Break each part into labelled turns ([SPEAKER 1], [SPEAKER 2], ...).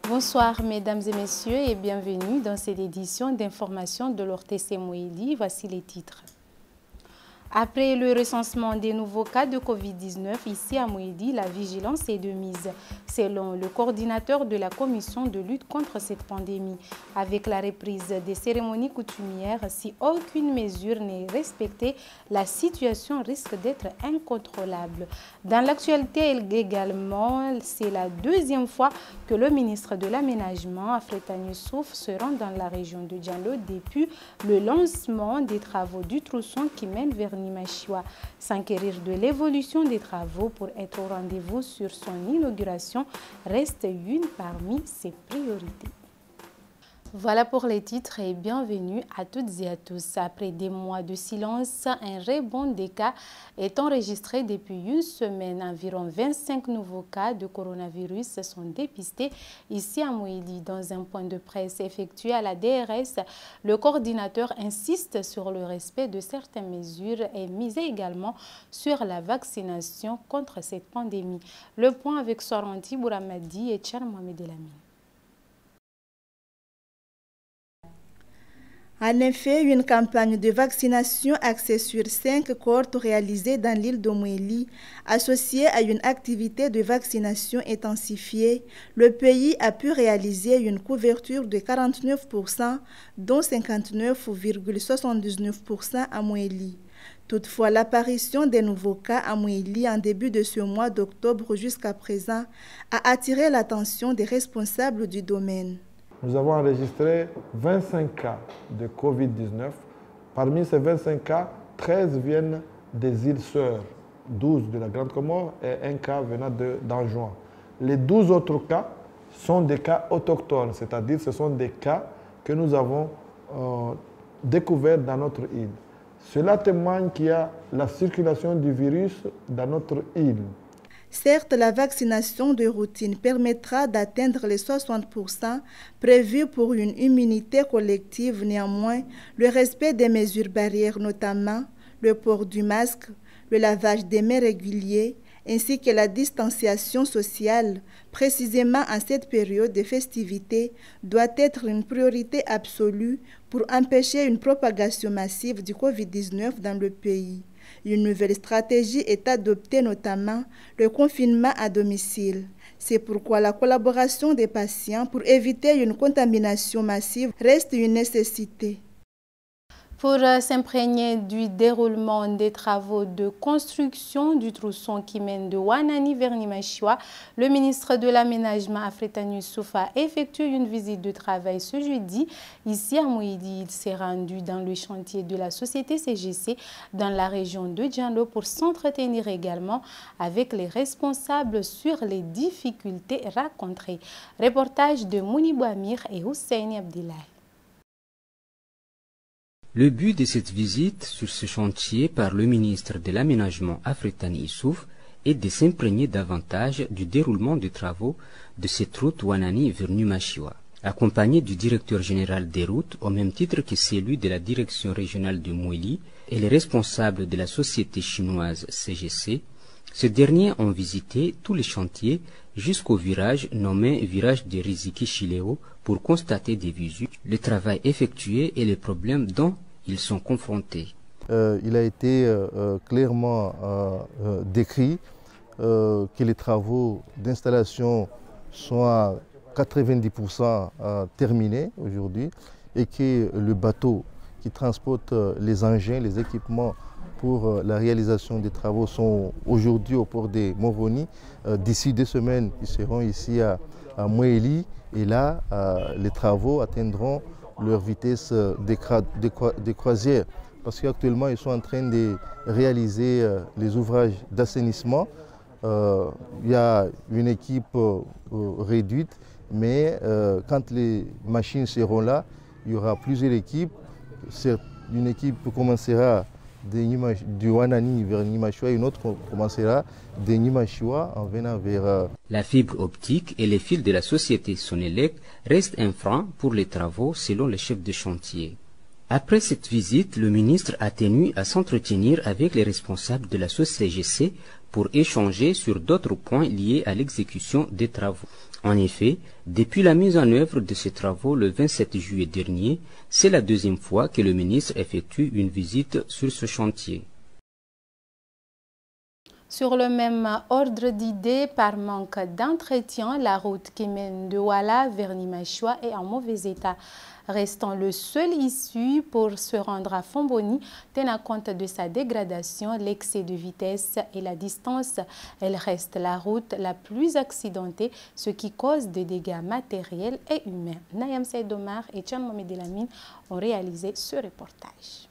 [SPEAKER 1] Bonsoir mesdames et messieurs et bienvenue dans cette édition d'information de l'ORTC Moélie. Voici les titres. Après le recensement des nouveaux cas de Covid-19 ici à Moélie, la vigilance est de mise, selon le coordinateur de la commission de lutte contre cette pandémie. Avec la reprise des cérémonies coutumières, si aucune mesure n'est respectée, la situation risque d'être incontrôlable. Dans l'actualité également, c'est la deuxième fois que le ministre de l'Aménagement, Afretani Youssouf, se rend dans la région de Diallo depuis le lancement des travaux du trousson qui mène vers Nimachioua. S'enquérir de l'évolution des travaux pour être au rendez-vous sur son inauguration reste une parmi ses priorités. Voilà pour les titres et bienvenue à toutes et à tous. Après des mois de silence, un rebond des cas est enregistré depuis une semaine. Environ 25 nouveaux cas de coronavirus sont dépistés ici à Moélie. Dans un point de presse effectué à la DRS, le coordinateur insiste sur le respect de certaines mesures et mise également sur la vaccination contre cette pandémie. Le point avec Soranti Bouramadi et Tchar Mohamed Elamine.
[SPEAKER 2] En effet, une campagne de vaccination axée sur 5 cohortes réalisées dans l'île de Moélie, associée à une activité de vaccination intensifiée, le pays a pu réaliser une couverture de 49%, dont 59,79% à Moélie. Toutefois, l'apparition des nouveaux cas à Moélie en début de ce mois d'octobre jusqu'à présent a attiré l'attention des responsables du domaine.
[SPEAKER 3] Nous avons enregistré 25 cas de Covid-19. Parmi ces 25 cas, 13 viennent des îles Sœurs, 12 de la Grande Comore et un cas venant d'Anjouan. Les 12 autres cas sont des cas autochtones, c'est-à-dire ce sont des cas que nous avons découverts dans notre île. Cela témoigne qu'il y a la circulation du virus dans notre île.
[SPEAKER 2] Certes, la vaccination de routine permettra d'atteindre les 60% prévus pour une immunité collective. Néanmoins, le respect des mesures barrières, notamment le port du masque, le lavage des mains régulier, ainsi que la distanciation sociale, précisément en cette période de festivités, doit être une priorité absolue pour empêcher une propagation massive du Covid-19 dans le pays. Une nouvelle stratégie est adoptée, notamment le confinement à domicile. C'est pourquoi la collaboration des patients pour éviter une contamination massive reste une nécessité.
[SPEAKER 1] Pour s'imprégner du déroulement des travaux de construction du trousson qui mène de Ouanani vers Nimachioua, le ministre de l'Aménagement Afretani Youssouf a effectué une visite de travail ce jeudi. Ici à Moélie, il s'est rendu dans le chantier de la société CGC dans la région de Diallo pour s'entretenir également avec les responsables sur les difficultés rencontrées. Reportage de Mounibou Amir et Husseini Abdillahi.
[SPEAKER 4] Le but de cette visite sur ce chantier par le ministre de l'Aménagement Afretani Youssouf est de s'imprégner davantage du déroulement des travaux de cette route Ouanani vers Nimachioua. Accompagné du directeur général des routes, au même titre que celui de la direction régionale de Moélie et les responsables de la société chinoise CGC, ces derniers ont visité tous les chantiers jusqu'au virage nommé virage de Riziki-Chileo pour constater des visu, le travail effectué et les problèmes dont ils sont confrontés.
[SPEAKER 5] Il a été clairement décrit que les travaux d'installation sont à 90% terminés aujourd'hui et que le bateau qui transporte les engins, les équipements pour la réalisation des travaux sont aujourd'hui au port de Moroni. D'ici 2 semaines, ils seront ici à Moélie et là, les travaux atteindront leur vitesse de croisière parce qu'actuellement, ils sont en train de réaliser les ouvrages d'assainissement. Il y a une équipe réduite, mais quand les machines seront là, il y aura plusieurs équipes. Une équipe commencera du Ouanani vers Nimachioua, une autre commencera de Nimachioua en venant vers...
[SPEAKER 4] La fibre optique et les fils de la société Sonelec restent un frein pour les travaux selon le chef de chantier. Après cette visite, le ministre a tenu à s'entretenir avec les responsables de la SOS-CGC pour échanger sur d'autres points liés à l'exécution des travaux. En effet, depuis la mise en œuvre de ces travaux le 27 juillet dernier, c'est la deuxième fois que le ministre effectue une visite sur ce chantier.
[SPEAKER 1] Sur le même ordre d'idées, par manque d'entretien, la route qui mène de Ouala vers Nimachoua est en mauvais état. Restant le seul issue pour se rendre à Fomboni, tenant compte de sa dégradation, l'excès de vitesse et la distance, elle reste la route la plus accidentée, ce qui cause des dégâts matériels et humains. Nayam Seydomar et Tchan Mohamed Elamine ont réalisé ce reportage.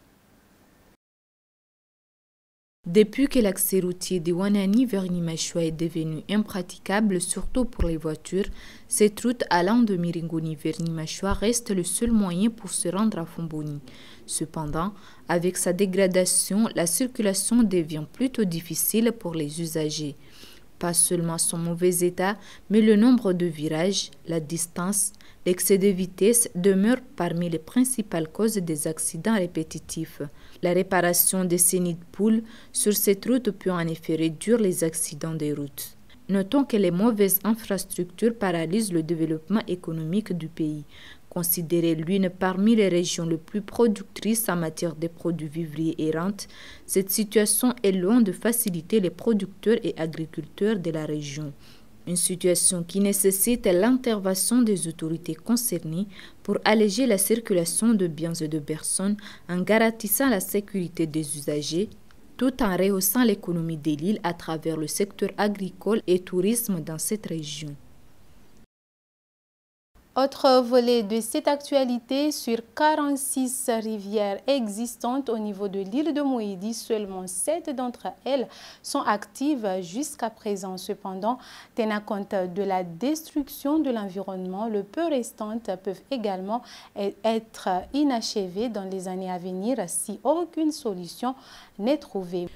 [SPEAKER 6] Depuis que l'accès routier de Ouanani vers Nimachoua est devenu impraticable, surtout pour les voitures, cette route allant de Miringoni vers Nimachoua reste le seul moyen pour se rendre à Fomboni. Cependant, avec sa dégradation, la circulation devient plutôt difficile pour les usagers. Pas seulement son mauvais état, mais le nombre de virages, la distance, l'excès de vitesse demeurent parmi les principales causes des accidents répétitifs. La réparation des nids de poules sur cette route peut en effet réduire les accidents des routes. Notons que les mauvaises infrastructures paralysent le développement économique du pays. Considérée l'une parmi les régions les plus productrices en matière de produits vivriers et rentes, cette situation est loin de faciliter les producteurs et agriculteurs de la région. Une situation qui nécessite l'intervention des autorités concernées pour alléger la circulation de biens et de personnes en garantissant la sécurité des usagers, tout en rehaussant l'économie de l'île à travers le secteur agricole et tourisme dans cette région.
[SPEAKER 1] Autre volet de cette actualité, sur 46 rivières existantes au niveau de l'île de Moïdi, seulement 7 d'entre elles sont actives jusqu'à présent. Cependant, tenant compte de la destruction de l'environnement, le peu restantes peuvent également être inachevées dans les années à venir si aucune solution n'est trouvée.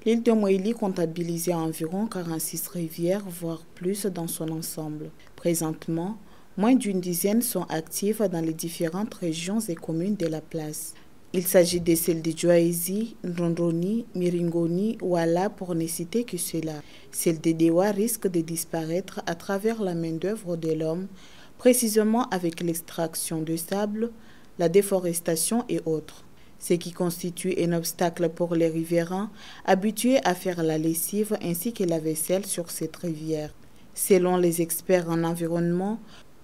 [SPEAKER 7] L'île de Moïli comptabilisait environ 46 rivières, voire plus dans son ensemble. Présentement, moins d'une dizaine sont actives dans les différentes régions et communes de la place. Il s'agit de celles de Djouaïzi, Ndondoni, Miringoni, Ouala pour ne citer que cela. Celles de Dewa risquent de disparaître à travers la main-d'œuvre de l'homme, précisément avec l'extraction de sable, la déforestation et autres. Ce qui constitue un obstacle pour les riverains habitués à faire la lessive ainsi que la vaisselle sur cette rivière. Selon les experts en environnement,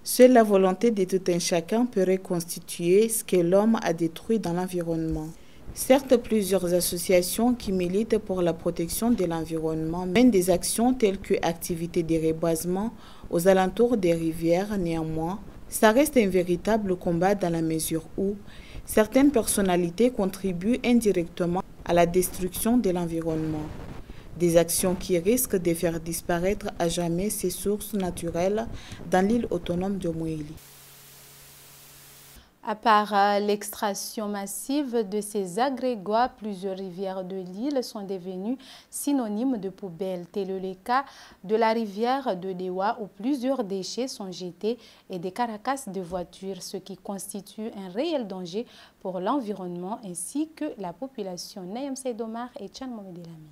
[SPEAKER 7] seule la volonté de tout un chacun peut reconstituer ce que l'homme a détruit dans l'environnement. Certes, plusieurs associations qui militent pour la protection de l'environnement mènent des actions telles que activités de reboisement aux alentours des rivières. Néanmoins, ça reste un véritable combat dans la mesure où certaines personnalités contribuent indirectement à la destruction de l'environnement. Des actions qui risquent de faire disparaître à jamais ces sources naturelles dans l'île autonome de Moïli.
[SPEAKER 1] À part l'extraction massive de ces agrégats, plusieurs rivières de l'île sont devenues synonymes de poubelles. Tel est le cas de la rivière de Dewa où plusieurs déchets sont jetés et des carcasses de voitures, ce qui constitue un réel danger pour l'environnement ainsi que la population. Nayam Seydomar et Tchan Mohamed Elamine.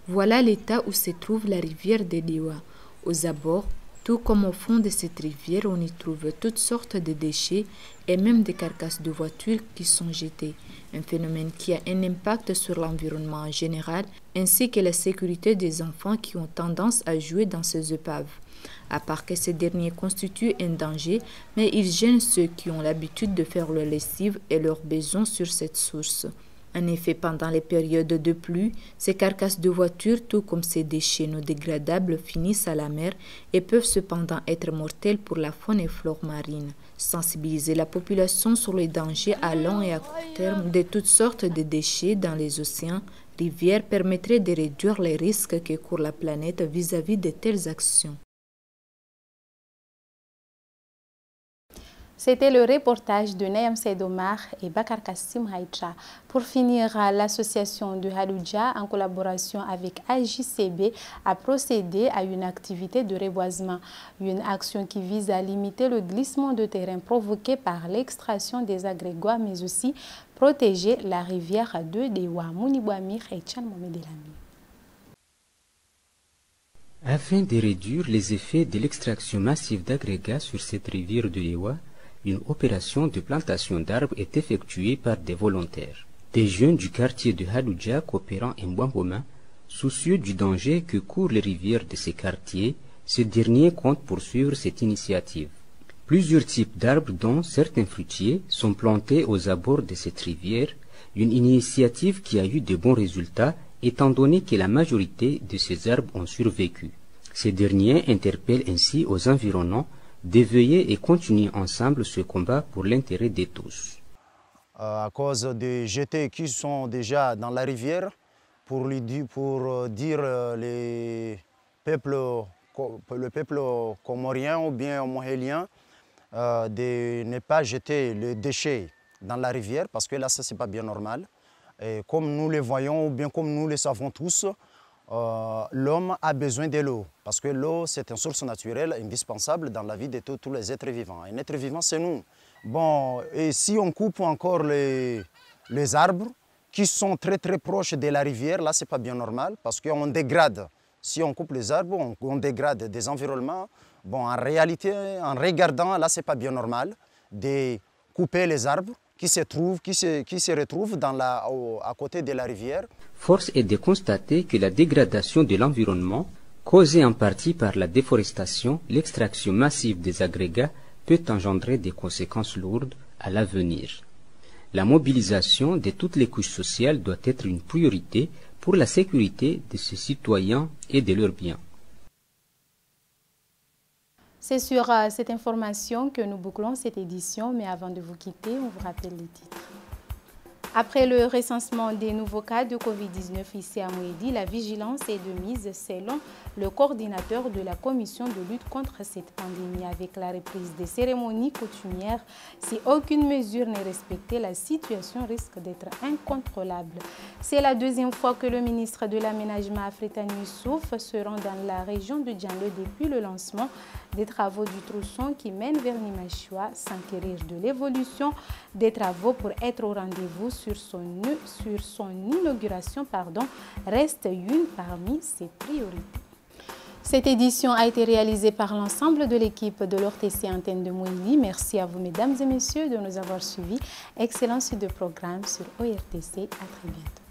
[SPEAKER 6] Voilà l'état où se trouve la rivière de Dewa. Aux abords, tout comme au fond de cette rivière, on y trouve toutes sortes de déchets et même des carcasses de voitures qui sont jetées. Un phénomène qui a un impact sur l'environnement en général, ainsi que la sécurité des enfants qui ont tendance à jouer dans ces épaves. À part que ces derniers constituent un danger, mais ils gênent ceux qui ont l'habitude de faire leur lessive et leurs besoins sur cette source. En effet, pendant les périodes de pluie, ces carcasses de voitures, tout comme ces déchets non dégradables, finissent à la mer et peuvent cependant être mortels pour la faune et flore marine. Sensibiliser la population sur les dangers à long et à court terme de toutes sortes de déchets dans les océans, rivières permettrait de réduire les risques que court la planète vis-à-vis de telles actions.
[SPEAKER 1] C'était le reportage de Nayam Saidomar et Bakar Kassim Haïcha. Pour finir, l'association de Haloudja, en collaboration avec AJCB, a procédé à une activité de reboisement. Une action qui vise à limiter le glissement de terrain provoqué par l'extraction des agrégats, mais aussi protéger la rivière de Dewa. Mounibouamir et Tchan Momedelami.
[SPEAKER 4] Afin de réduire les effets de l'extraction massive d'agrégats sur cette rivière de Dewa, une opération de plantation d'arbres est effectuée par des volontaires. Des jeunes du quartier de Haloudja coopérant en bon commun, soucieux du danger que courent les rivières de ces quartiers, ce dernier compte poursuivre cette initiative. Plusieurs types d'arbres, dont certains fruitiers, sont plantés aux abords de cette rivière, une initiative qui a eu de bons résultats étant donné que la majorité de ces arbres ont survécu. Ces derniers interpellent ainsi aux environnants de veiller et continuer ensemble ce combat pour l'intérêt de tous.
[SPEAKER 8] À cause des jetés qui sont déjà dans la rivière, pour dire le peuple comorien ou bien mohélien de ne pas jeter les déchets dans la rivière, parce que là, ça, c'est pas bien normal. Et comme nous le voyons, ou bien comme nous le savons tous, l'homme a besoin de l'eau, parce que l'eau, c'est une source naturelle indispensable dans la vie de tous les êtres vivants. Un être vivant, c'est nous. Bon, et si on coupe encore les arbres qui sont très très proches de la rivière, là, c'est pas bien normal, parce qu'on dégrade. Si on coupe les arbres, on dégrade des environnements. Bon, en réalité, en regardant, là, c'est pas bien normal de couper les arbres qui se retrouvent à côté de la rivière.
[SPEAKER 4] Force est de constater que la dégradation de l'environnement, causée en partie par la déforestation, l'extraction massive des agrégats, peut engendrer des conséquences lourdes à l'avenir. La mobilisation de toutes les couches sociales doit être une priorité pour la sécurité de ses citoyens et de leurs biens.
[SPEAKER 1] C'est sur cette information que nous bouclons cette édition, mais avant de vous quitter, on vous rappelle les titres. Après le recensement des nouveaux cas de Covid-19 ici à Mouédi, la vigilance est de mise selon le coordinateur de la commission de lutte contre cette pandémie. Avec la reprise des cérémonies coutumières, si aucune mesure n'est respectée, la situation risque d'être incontrôlable. C'est la deuxième fois que le ministre de l'Aménagement Afritani Youssouf se rend dans la région de Djanlo depuis le lancement des travaux du tronçon qui mène vers Nimachua, s'enquérir de l'évolution des travaux pour être au rendez-vous sur son inauguration, reste une parmi ses priorités. Cette édition a été réalisée par l'ensemble de l'équipe de l'ORTC Antenne de Mouéli. Merci à vous, mesdames et messieurs, de nous avoir suivis. Excellente suite de programme sur ORTC. À très bientôt.